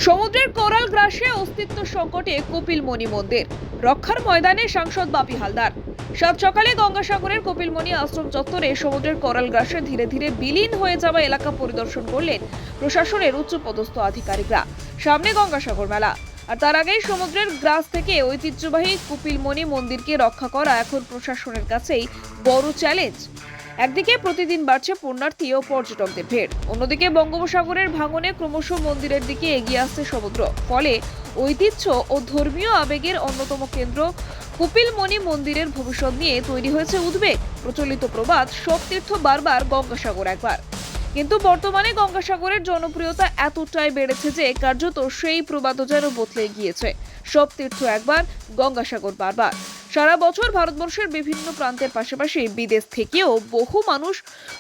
সমুদ্রের কোরাল গ্রাসে অস্তিত্ব সংকটে কপিলমণি মন্দির রক্ষার ময়দানে সাংসদ বাপি হালদার। সাত সকালে গঙ্গাসাগরের কপিলমণি আশ্রম চত্বরে সমুদ্রের কোরাল গ্রাসে ধীরে ধীরে বিলীন হয়ে যাওয়া এলাকা পরিদর্শন করলেন প্রশাসনের উচ্চপদস্থ আধিকারিকরা। সামনে গঙ্গাসাগর মেলা, আর তার আগেই সমুদ্রের গ্রাস থেকে ঐতিহ্যবাহী কপিলমণি মন্দিরকে রক্ষা করা এখন প্রশাসনের কাছেই বড় চ্যালেঞ্জ। একদিকে প্রতিদিন বাড়ছে পুণ্যার্থী ও পর্যটকদের ভিড়, অন্যদিকে বঙ্গোপসাগরের ভাঙনে ক্রমশ মন্দিরের দিকে এগিয়ে আসছে সমুদ্র। ফলে ঐতিহ্য ও ধর্মীয় আবেগের অন্যতম কেন্দ্র কপিলমণি মন্দিরের ভবিষ্যৎ নিয়ে তৈরি হয়েছে উদ্বেগ। প্রচলিত প্রবাদ, সব তীর্থ বারবার গঙ্গাসাগর একবার, কিন্তু বর্তমানে গঙ্গাসাগরের জনপ্রিয়তা এতটাই বেড়েছে যে কার্যত সেই প্রবাদও যেন বদলে গিয়েছে। সব তীর্থ একবার, গঙ্গাসাগর বারবার। সারা বছর ভারতবর্ষের বিভিন্ন প্রান্তের পাশাপাশি বিদেশ থেকেও বহু মানুষ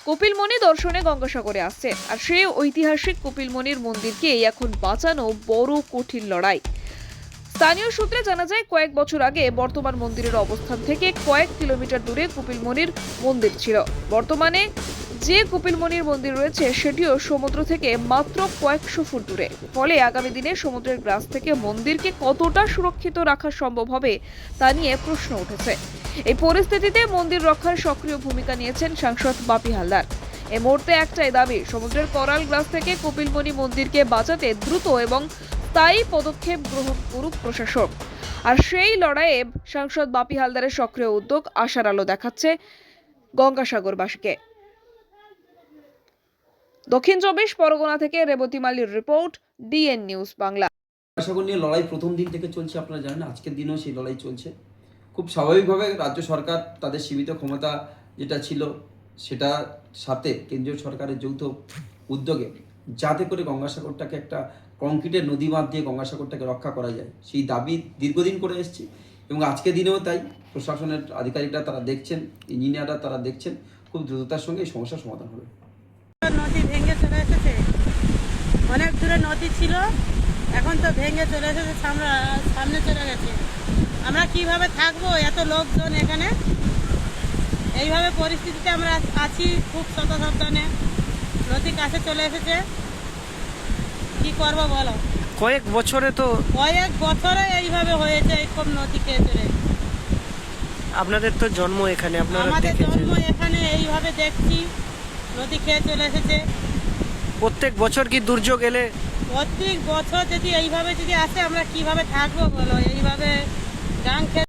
কপিলমণি দর্শনে গঙ্গাসাগরে আসছে, আর সেই ঐতিহাসিক কপিলমণির মন্দিরকে এখন বাঁচানো বড় কঠিন লড়াই। স্থানীয় সূত্রে জানা যায়, কয়েক বছর আগে বর্তমান মন্দিরের অবস্থান থেকে কয়েক কিলোমিটার দূরে কপিলমণির মন্দির ছিল। বর্তমানে যে কপিলমণির মন্দির রয়েছে সেটিও সমুদ্র থেকে মাত্র কয়েকশো ফুট দূরে। ফলে আগামী দিনে সমুদ্রের গ্রাস থেকে মন্দিরকে কতটা সুরক্ষিত রাখা সম্ভব হবে তা নিয়ে প্রশ্ন উঠেছে। এই পরিস্থিতিতে মন্দির রক্ষার সক্রিয় ভূমিকা নিয়েছেন সাংসদ বাপি হালদার। এই মুহূর্তে একটাই দাবি, সমুদ্রের কোরাল গ্রাস থেকে কপিলমণি মন্দিরকে বাঁচাতে দ্রুত এবং স্থায়ী পদক্ষেপ গ্রহণ করুক প্রশাসন। আর সেই লড়াইয়ে সাংসদ বাপি হালদারের সক্রিয় উদ্যোগ আশার আলো দেখাচ্ছে গঙ্গাসাগরবাসীকে। দক্ষিণ 24 পরগনা থেকে রেবতী মালির report, DN news Bangla. Gangasagar নিয়ে লড়াই প্রথম দিন থেকে চলছে, আপনারা জানেন। আজকের দিনেও সেই লড়াই চলছে। খুব স্বাভাবিকভাবে রাজ্য সরকার তাদের সীমিত ক্ষমতা যেটা ছিল সেটার সাথে কেন্দ্রীয় সরকারের যৌথ উদ্যোগে যাতে করে গঙ্গাসাগরটাকে একটা কংক্রিটের নদী বাঁধ দিয়ে গঙ্গাসাগরটাকে রক্ষা করা যায়, সেই দাবি দীর্ঘদিন করে এসেছি। এবং আজকের দিনেও তাই প্রশাসনের আধিকারিকরা তারা দেখছেন, ইঞ্জিনিয়াররা তারা দেখছেন, খুব দ্রুততার সঙ্গে এই সমস্যার সমাধান হবে। নদী ভেঙে চলে এসেছে, অনেক দূরে নদী ছিল, এখন তো ভেঙে চলে এসেছে, সামনে চলে গেছে। আমরা কিভাবে থাকবো এত লোকজন এখানে? এইভাবে পরিস্থিতিতে আমরা আছি, খুব সাবধানে। নদী কাছে চলে এসেছে, কি করবো বলো? কয়েক বছরে এইভাবে হয়েছে, এইরকম নদী খেয়ে চলে। আপনাদের তো জন্ম এখানে, আমাদের জন্ম এখানে, এইভাবে দেখছি নদী খেয়ে চলে এসেছে। প্রত্যেক বছর কি দুর্যোগ এলে? প্রত্যেক বছর যদি এইভাবে আসে, আমরা কিভাবে থাকবো বলো? এইভাবে গাং